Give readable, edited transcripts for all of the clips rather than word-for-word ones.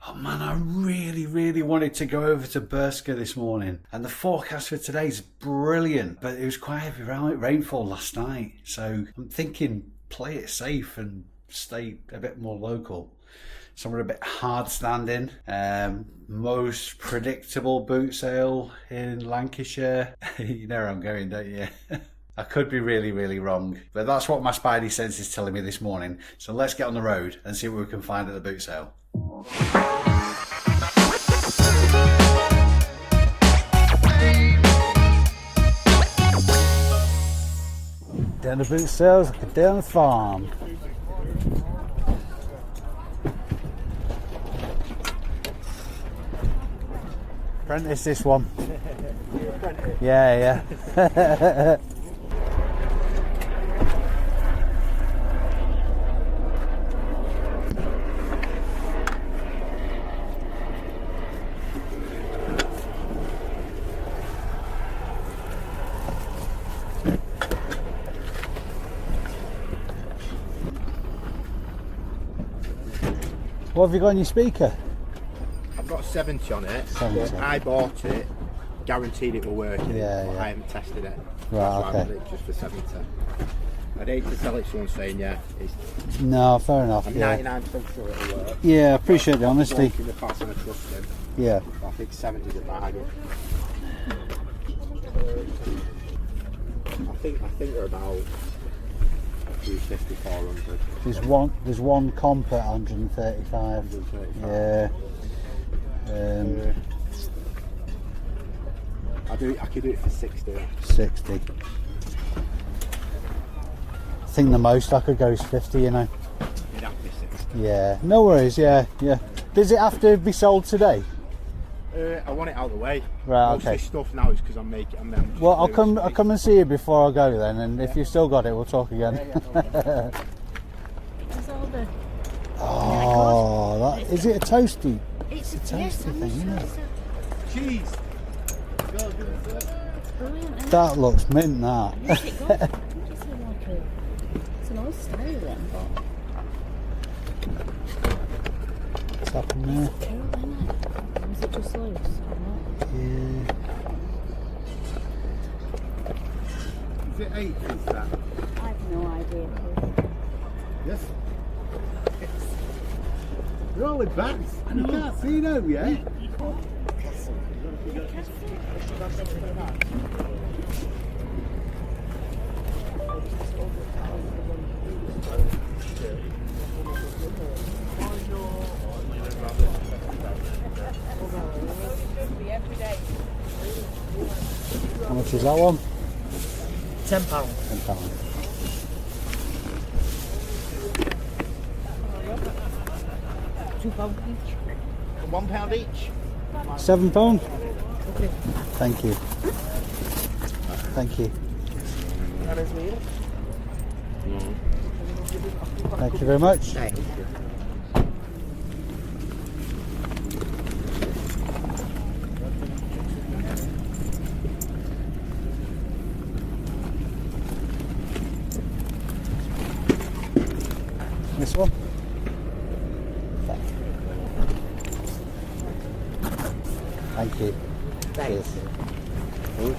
Oh man, I really wanted to go over to Berska this morning, and the forecast for today is brilliant, but it was quite heavy rainfall last night, so I'm thinking play it safe and stay a bit more local. Somewhere a bit hard standing. Most predictable boot sale in Lancashire. You know where I'm going, don't you? I could be really wrong, but that's what my spidey sense is telling me this morning. So let's get on the road and see what we can find at the boot sale. Down the boot sales, down the farm. Apprentice this one. Yeah. What have you got on your speaker? I've got 70 on it. 70. But I bought it, guaranteed it will work. Yeah. I haven't tested it. Right, so okay. I got it just for 70. I'd hate to sell it to someone saying, yeah, it's, No, fair enough. I'm Yeah. 99% sure it'll work. Yeah, I appreciate the honesty. In the past and I trust him. Yeah. I think 70's a bargain. I think they're about 250, 400. There's one comp at 135. 135. Yeah. I could do it for 60. 60. I think the most I could go is 50, you know. It'd have to be 60. Yeah. No worries, yeah. Does it have to be sold today? I want it out of the way. Right, Most okay. of this stuff now is because I'm just Well, I'll doing come and see you before I go then, and if you've still got it, we'll talk again. Yeah. Oh, is it a toasty? It's a toasty thing, isn't it? Cheese. Brilliant. That looks mint, that. Yes, it does. I think it's like it's an old style then, but What's happened there? cool, isn't it? Or is it just loose? Yeah. Is it 8? Is that? I have no idea. Yes. They're all in bags. You can't see them yet. How much is that one? £10. £10. £2 each. £1 each. £7. Okay. Thank you. Thank you. That is me. Thank you very much. Thank you. This one? Thank you. Thanks. Cheers.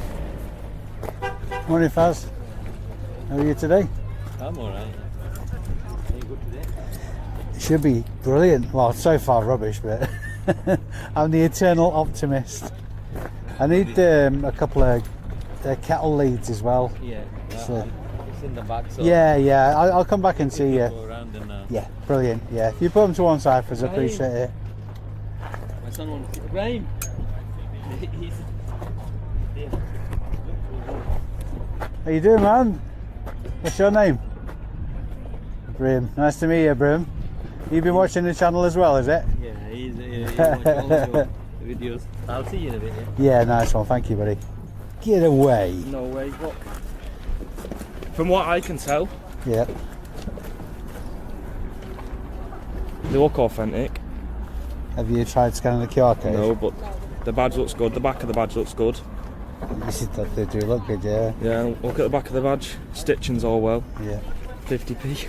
Morning, Faz. How are you today? I'm alright. Are you good today? It should be brilliant. Well, so far rubbish, but I'm the eternal optimist. I need a couple of kettle leads as well. Yeah. So- It's in the back, so Yeah. I'll come back and see you. go around and Yeah, brilliant. Yeah, if you put them to one side, Faz, I appreciate it. my son wants to Ibrahim. He's yeah. How you doing, man? What's your name? Brim. Nice to meet you, Brim. You've been watching the channel as well, is it? Yeah, he's watching all the videos. I'll see you in a bit, yeah? Yeah, nice one. Thank you, buddy. Get away. No way. What? From what I can tell, Yeah. they look authentic. Have you tried scanning the QR code? No, but the badge looks good. The back of the badge looks good. They do look good, yeah. Yeah, look at the back of the badge. Stitching's all well. Yeah. 50p.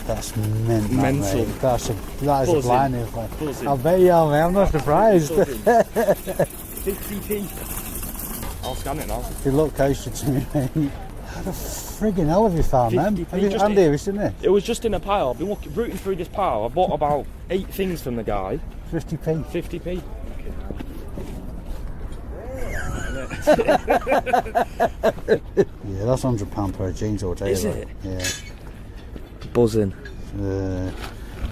That's mint, Mental. mate. That is a Buzzing. blinding thing. Buzzing. I bet you are, mate. I'm not surprised. 50p. I'll scan it now. They look kosher to me, mate. How the friggin' hell have you found them? 50p, Have you, just Andy, have you seen this? It was just in a pile. I've been rooting through this pile. I bought about 8 things from the guy. 50p. 50p. Yeah, that's £100 pair of jeans all day. Is like. it? Yeah. Buzzing.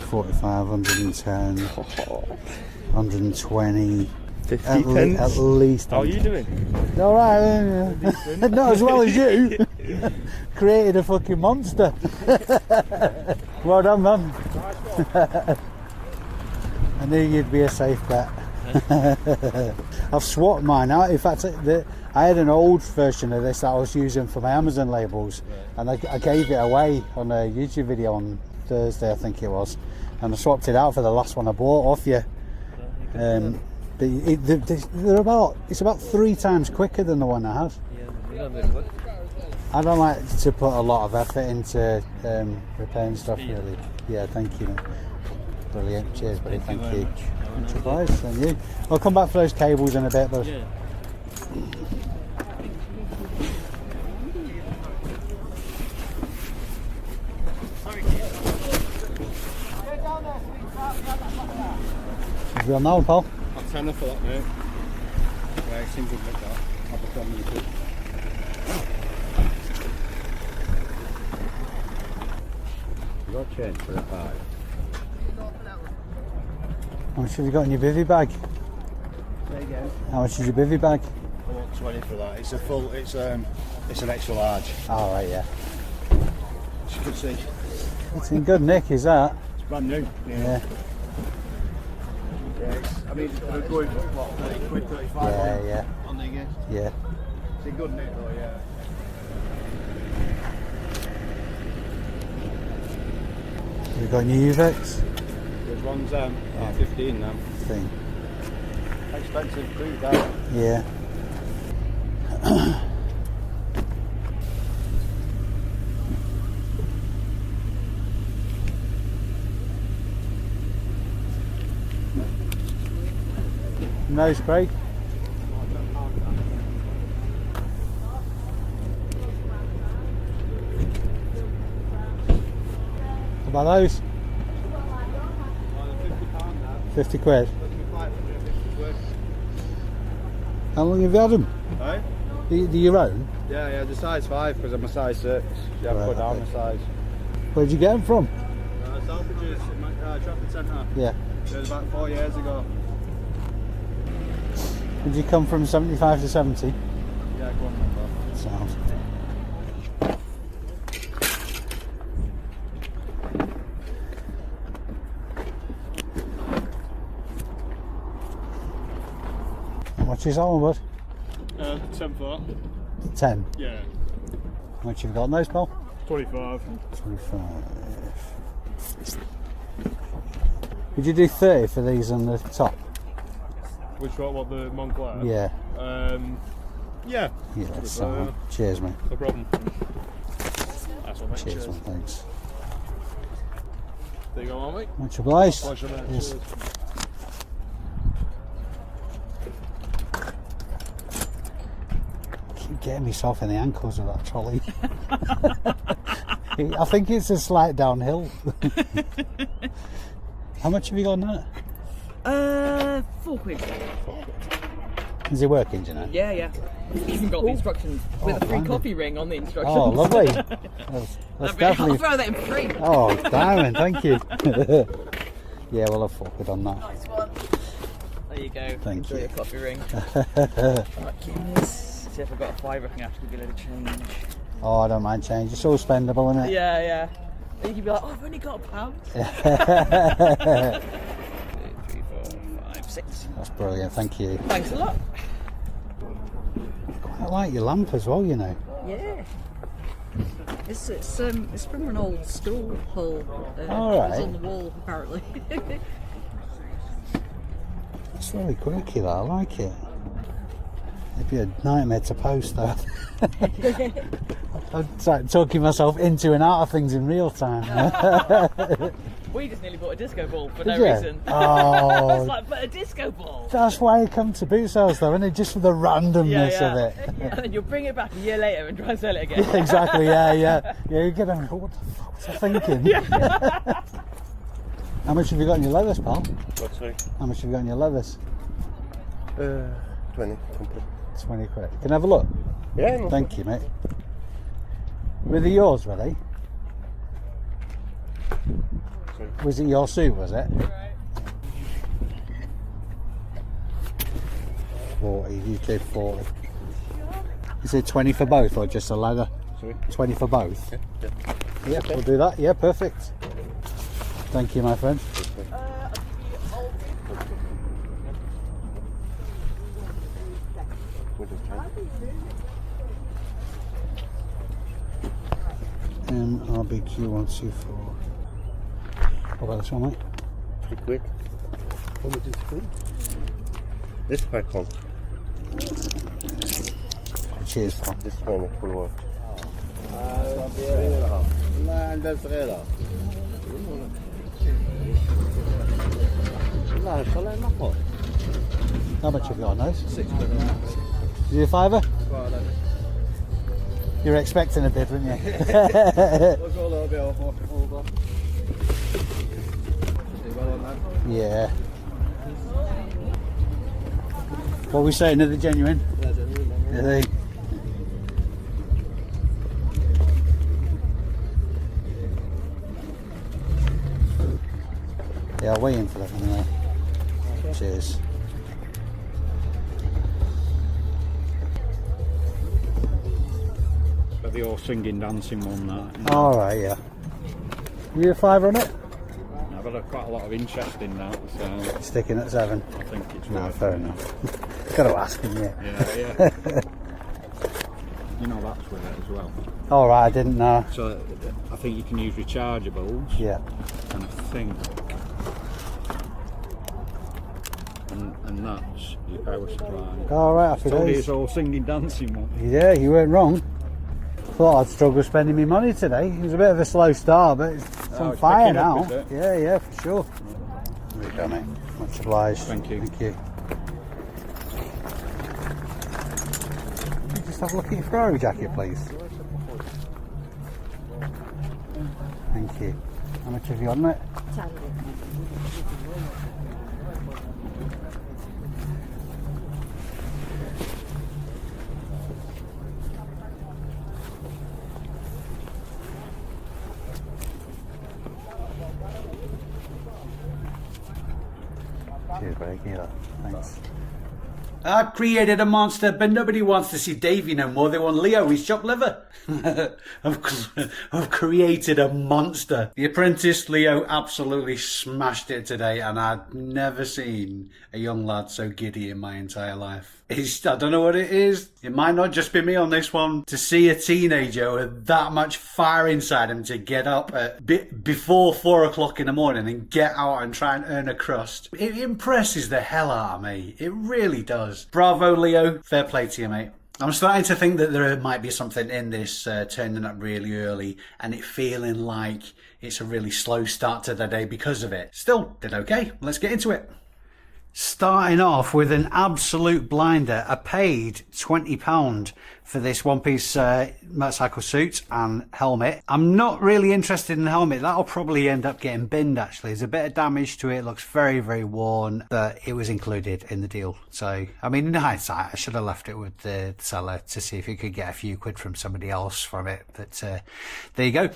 45, 110, 120. 50 At pence. least. How are you doing? All right. Not as well as you. Created a fucking monster. Well done, man. I knew you'd be a safe bet. I've swapped mine out. In fact, I had an old version of this that I was using for my Amazon labels, and I gave it away on a YouTube video on Thursday, I think it was, and I swapped it out for the last one I bought off you. It's about 3 times quicker than the one I had. I don't like to put a lot of effort into repairing stuff, really. Yeah, thank you. Brilliant. Cheers, buddy. Thank you. Much obliged. Thank you. I'll come back for those cables in a bit, but. Yeah. Have you on that one, Paul? I'll turn for that, mate. Yeah, it seems good like that. I'll be done with it. You got change for a 5. How much have you got in your bivvy bag? Say again. How much is your bivvy bag? I want 20 for that. It's a full. It's an extra large. Oh, right, yeah. As you can see, It's in good nick, is that? it's brand new. Yeah. I mean, we're going for what, 30 quid, 35 Yeah. on the again. Yeah. It's in good nick though, yeah. Have you got any UVEX? There's one's 15 now. Thing. Expensive food, that. Yeah. Nose, Craig. What about those? 50 quid. How long have you had them? Right? Do your own? Yeah, the size 5 because I'm a size 6. You have to Right, put down okay. the size. Where'd you get them from? Selfridges in my shopping centre. Yeah. It was about 4 years ago. Did you come from 75 to 70? Yeah, go on. Sounds. How much is that one, bud? 10 foot. 10. Yeah. How much have you got in those, pal? 25. 25. Would you do 30 for these on the top? Which one? What, the Montclair? Yeah. Yeah. Yeah, sound. Cheers, mate. No problem. That's what, mate. Cheers, mate. Thanks. There you go, mate. Much obliged. Pleasure, mate. Yes. Cheers. Keep getting myself in the ankles with that trolley. I think it's a slight downhill. How much have you got on that? £4. Is it working, do you know? Yeah. Even got the instructions with a free blimey. coffee ring on the instructions. Oh, lovely. That's I'll definitely. throw that in free. Oh, diamond, thank you. Yeah, we'll have forward on that. Nice one. There you go. Thank Enjoy you. your coffee ring. Right, see if I've got a fiver, I can have to give you a little change. Oh, I don't mind change. It's all spendable, isn't it? Yeah. And you can be like, oh, I've only got £1. 2, 3, 4, 5, 6. That's brilliant, thank you. Thanks a lot. I like your lamp as well, you know. Yeah. It's from an old school hall. All right. It's on the wall, apparently. It's really quirky, that. I like it. It'd be a nightmare to post that. I'm talking myself into and out of things in real time. We just nearly bought a disco ball for Did no you? reason. Oh, It's like, but a disco ball. that's why you come to boot sales though, isn't it? Just for the randomness of it. And then you'll bring it back a year later and try and sell it again. Exactly, yeah, you get them, what the fuck was I thinking? How much have you got in your leathers, pal? What, sorry? How much have you got in your leathers? 20. 20 quid. Can I have a look? Yeah, no. Thank you, mate. Were they yours, were they? Sorry. Was it your suit, was it? 40, UK 40. Is it 20 for both or just a leather? Sorry? 20 for both? Yeah. Yeah, we'll do that. Yeah, perfect. Thank you, my friend. We'll just try. RBQ 124. What about this one, mate? 3 quid. How much is food? This pack on. Cheers, pal. This one full work. لا عندها صغيرة. لا طلع مقهور. How much have you got on those? 6 quid. Is it a fiver? Well, You're expecting a bid, weren't you? we'll go a little bit off over. Well on that. Yeah. What are we saying? Are they genuine? Are they? Yeah, I'll weigh in for that anyway. Cheers. But the all singing, dancing one, that. Alright, yeah. You a fiver on it? I've had quite a lot of interest in that, so Sticking at 7. I think it's No, worth fair it. enough. Got to ask him, yeah. Yeah. You know that's with it as well. Alright, I didn't know. So I think you can use rechargeables. Yeah. And I think, and that's your power supply. Alright, happy Told you days. it's all singing, dancing one. Yeah, you weren't wrong. Thought I'd struggle spending my money today. It was a bit of a slow start, but it's on it's fire picking up, now. is it? Yeah, for sure. There you go, mate. Much obliged. Thank you. Thank you. Can you just have a look at your Ferrari jacket, please? Thank you. How much have you on it? Cheers, buddy. Give me that. Thanks. I've created a monster, but nobody wants to see Davey no more. They want Leo, his chopped liver. I've created a monster. The Apprentice, Leo, absolutely smashed it today, and I'd never seen a young lad so giddy in my entire life. I don't know what it is. It might not just be me on this one. To see a teenager with that much fire inside him to get up at before 4 o'clock in the morning and get out and try and earn a crust, it impresses the hell out of me. It really does. Bravo, Leo. Fair play to you, mate. I'm starting to think that there might be something in this turning up really early and it feeling like it's a really slow start to the day because of it. Still, did okay. Let's get into it. Starting off with an absolute blinder. I paid £20 for this one-piece motorcycle suit and helmet. I'm not really interested in the helmet. That'll probably end up getting binned, actually. There's a bit of damage to it. It looks very, very worn, but it was included in the deal. So, I mean, in hindsight, I should have left it with the seller to see if he could get a few quid from somebody else from it. But there you go.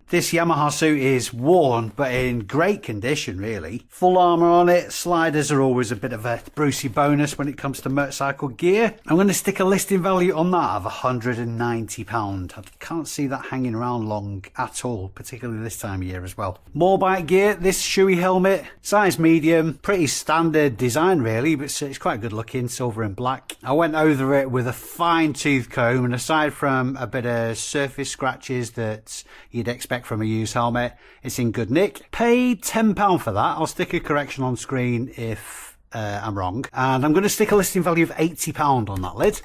This Yamaha suit is worn, but in great condition, really. Full armour on it. Sliders are always a bit of a Brucey bonus when it comes to motorcycle gear. I'm going to stick a listing value on that of £190. I can't see that hanging around long at all, particularly this time of year as well. More bike gear. This Shoei helmet, size medium, pretty standard design really, but it's quite good looking, silver and black. I went over it with a fine tooth comb, and aside from a bit of surface scratches that you'd expect from a used helmet, it's in good nick. Paid £10 for that. I'll stick a correction on screen if I'm wrong, and I'm going to stick a listing value of £80 on that lid.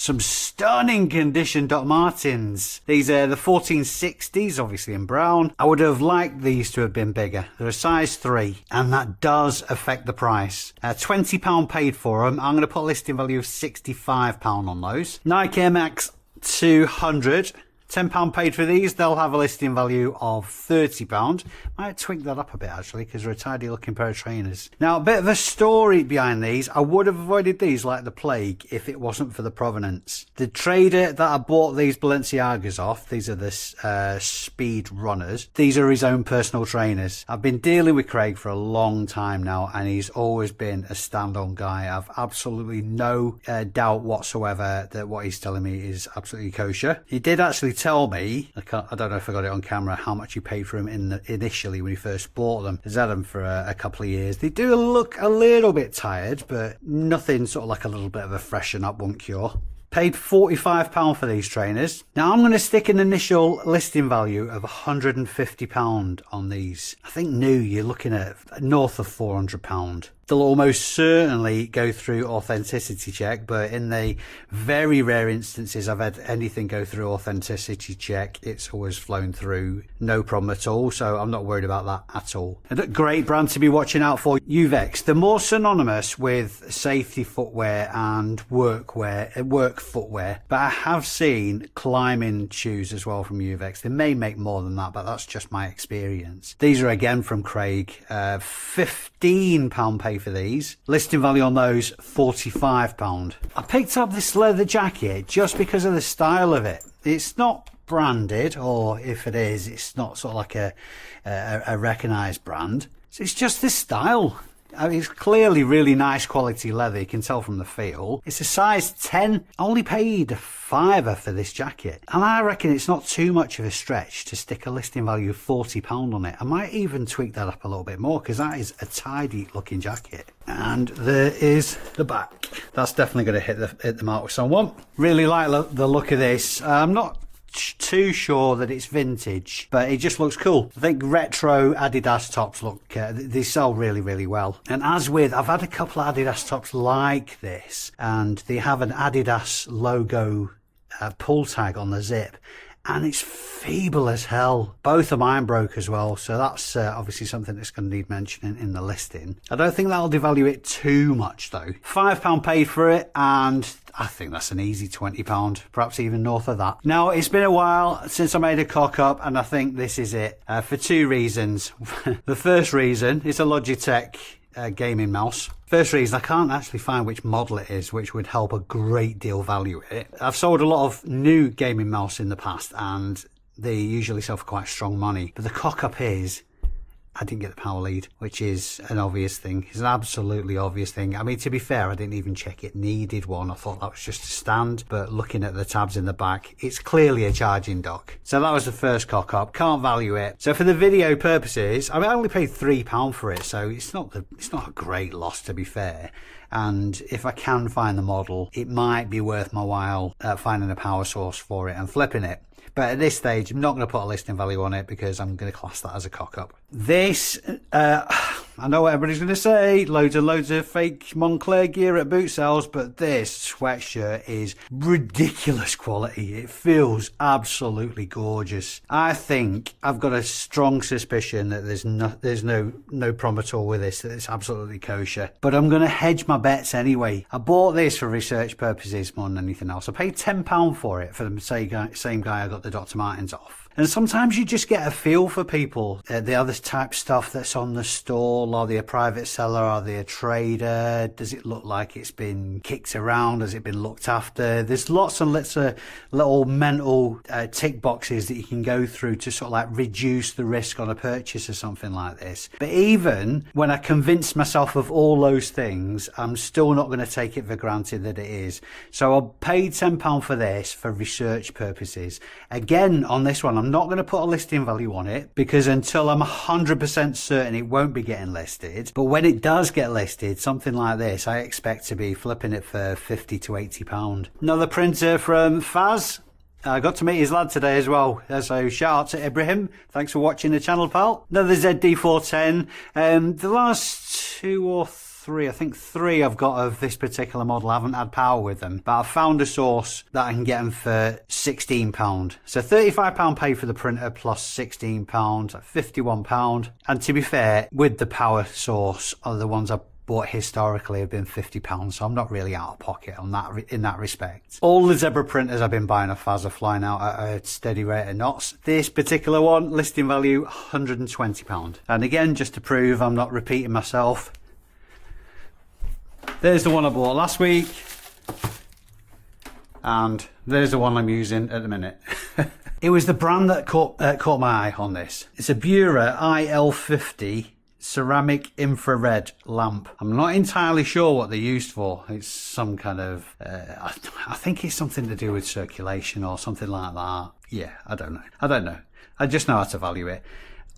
some stunning condition Doc Martens. These are the 1460s, obviously in brown. I would have liked these to have been bigger. They're a size 3, and that does affect the price. £20 paid for them. I'm going to put a listing value of £65 on those. Nike Air Max 200. £10 paid for these. They'll have a listing value of £30. Might tweak that up a bit actually, because they're a tidy looking pair of trainers. Now, a bit of a story behind these. I would have avoided these like the plague if it wasn't for the provenance. The trader that I bought these Balenciagas off, these are the speed runners. These are his own personal trainers. I've been dealing with Craig for a long time now, and he's always been a stand-on guy. I've absolutely no doubt whatsoever that what he's telling me is absolutely kosher. He did actually tell me, I don't know if I got it on camera, how much he paid for them initially when he first bought them. He's had them for a couple of years. They do look a little bit tired, but nothing sort of like a little bit of a freshen up won't cure. Paid £45 for these trainers. Now I'm going to stick an initial listing value of £150 on these. I think new, you're looking at north of £400. They'll almost certainly go through authenticity check, but in the very rare instances I've had anything go through authenticity check, it's always flown through, no problem at all, so I'm not worried about that at all. And a great brand to be watching out for, Uvex. They're more synonymous with safety footwear and work footwear, but I have seen climbing shoes as well from Uvex. They may make more than that, but that's just my experience. These are again from Craig. £15 pay for these. Listing value on those £45. I picked up this leather jacket just because of the style of it. It's not branded, or if it is, it's not sort of like a recognised brand. So it's just this style. I mean, it's clearly really nice quality leather, you can tell from the feel. It's a size 10. I only paid a £5 for this jacket, and I reckon it's not too much of a stretch to stick a listing value of £40 on it. I might even tweak that up a little bit more, because that is a tidy looking jacket. And there is the back. That's definitely going to hit the mark with someone. Really like the look of this. I'm not too sure that it's vintage, but it just looks cool. I think retro Adidas tops look, they sell really, really well. And as with, I've had a couple of Adidas tops like this, and they have an Adidas logo pull tag on the zip, and it's feeble as hell. Both of mine broke as well, so that's obviously something that's going to need mentioning in the listing. I don't think that'll devalue it too much though. £5 paid for it, and I think that's an easy £20, perhaps even north of that. Now, it's been a while since I made a cock up, and I think this is it for two reasons. The first reason is a Logitech gaming mouse. First reason, I can't actually find which model it is, which would help a great deal value it. I've sold a lot of new gaming mouse in the past, and they usually sell for quite strong money. But the cock up is, I didn't get the power lead, which is an obvious thing. It's an absolutely obvious thing. I mean, to be fair, I didn't even check it needed one. I thought that was just a stand, but looking at the tabs in the back, it's clearly a charging dock. So that was the first cock up. Can't value it. So for the video purposes, I mean, I only paid £3 for it, so it's not a great loss, to be fair. And if I can find the model, it might be worth my while finding a power source for it and flipping it. But at this stage, I'm not going to put a listing value on it, because I'm going to class that as a cock up. This, I know what everybody's going to say, loads of fake Moncler gear at boot sales, but this sweatshirt is ridiculous quality. It feels absolutely gorgeous. I think I've got a strong suspicion that there's no problem at all with this, that it's absolutely kosher. But I'm going to hedge my bets anyway. I bought this for research purposes more than anything else. I paid £10 for it, for the same guy I got the Dr. Martens off. And sometimes you just get a feel for people. The other type stuff that's on the stall, are they a private seller, are they a trader? Does it look like it's been kicked around? Has it been looked after? There's lots and lots of little mental tick boxes that you can go through to sort of like reduce the risk on a purchase or something like this. But even when I convince myself of all those things, I'm still not going to take it for granted that it is. So I paid £10 for this for research purposes. Again, on this one, I'm not going to put a listing value on it, because until I'm 100% certain it won't be getting listed. But when it does get listed, something like this, I expect to be flipping it for £50 to £80. Another printer from Faz. I got to meet his lad today as well, so shout out to Ibrahim. Thanks for watching the channel, pal. Another ZD410. The last 2 or three I've got of this particular model. I haven't had power with them, but I've found a source that I can get them for £16. So £35 pay for the printer plus £16, £51. And to be fair, with the power source, are the ones I bought historically have been £50, so I'm not really out of pocket on that in that respect. All the Zebra printers I've been buying off Faz are flying out at a steady rate of knots. This particular one, listing value £120. And again, just to prove I'm not repeating myself, there's the one I bought last week, and there's the one I'm using at the minute. It was the brand that caught my eye on this. It's a Bura IL50 ceramic infrared lamp. I'm not entirely sure what they're used for. It's some kind of I think it's something to do with circulation or something like that. Yeah, I don't know. I just know how to value it.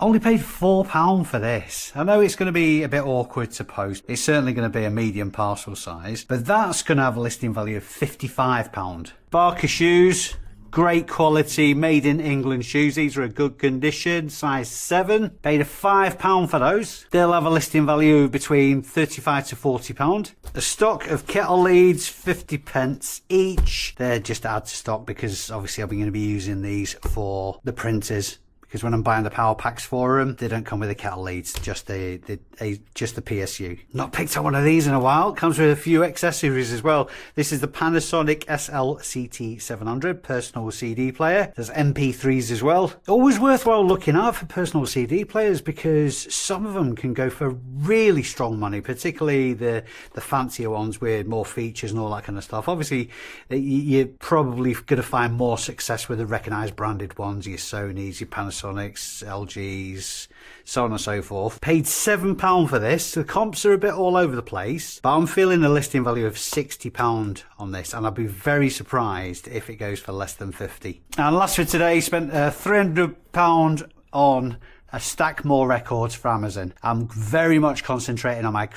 Only paid £4 for this. I know it's going to be a bit awkward to post. It's certainly going to be a medium parcel size, but that's going to have a listing value of £55. Barker shoes. Great quality, made in England shoes. These are a good condition, size 7. Paid a £5 for those. They'll have a listing value between £35 to £40. A stock of kettle leads, 50p each. They're just to add to stock because obviously I'm going to be using these for the printers. Because when I'm buying the power packs for them, they don't come with the kettle leads, just the PSU. Not picked up one of these in a while. Comes with a few accessories as well. This is the Panasonic SL-CT700 personal CD player. There's MP3s as well. Always worthwhile looking out for personal CD players because some of them can go for really strong money, particularly the fancier ones with more features and all that kind of stuff. Obviously, you're probably going to find more success with the recognised branded ones, your Sonys, your Panasonics, LGs, so on and so forth. Paid £7 for this. The comps are a bit all over the place, but I'm feeling a listing value of £60 on this, and I'd be very surprised if it goes for less than 50. And last for today, spent £300 on a stack more records for Amazon. I'm very much concentrating on my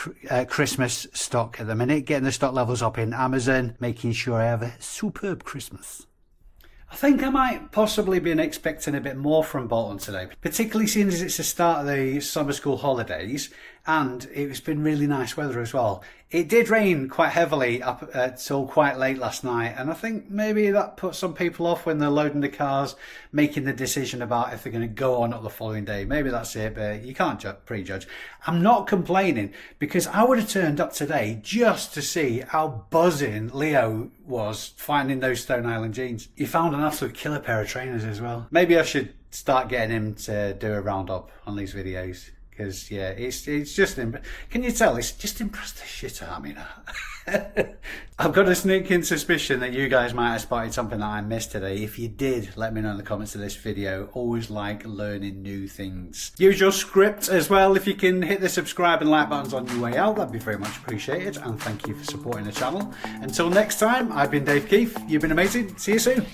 Christmas stock at the minute, getting the stock levels up in Amazon, making sure I have a superb Christmas. I think I might possibly been expecting a bit more from Bolton today, particularly seeing as it's the start of the summer school holidays and it's been really nice weather as well. It did rain quite heavily up till quite late last night, and I think maybe that put some people off when they're loading the cars, making the decision about if they're going to go on up the following day. Maybe that's it, but you can't prejudge. I'm not complaining because I would have turned up today just to see how buzzing Leo was finding those Stone Island jeans. He found an absolute killer pair of trainers as well. Maybe I should start getting him to do a roundup on these videos. Because, yeah, it's just... Can you tell? It's just impressed the shit out of me now. I've got a sneaking suspicion that you guys might have spotted something that I missed today. If you did, let me know in the comments of this video. Always like learning new things. Use your script as well. If you can hit the subscribe and like buttons on your way out, that'd be very much appreciated. And thank you for supporting the channel. Until next time, I've been Dave Keeffe. You've been amazing. See you soon.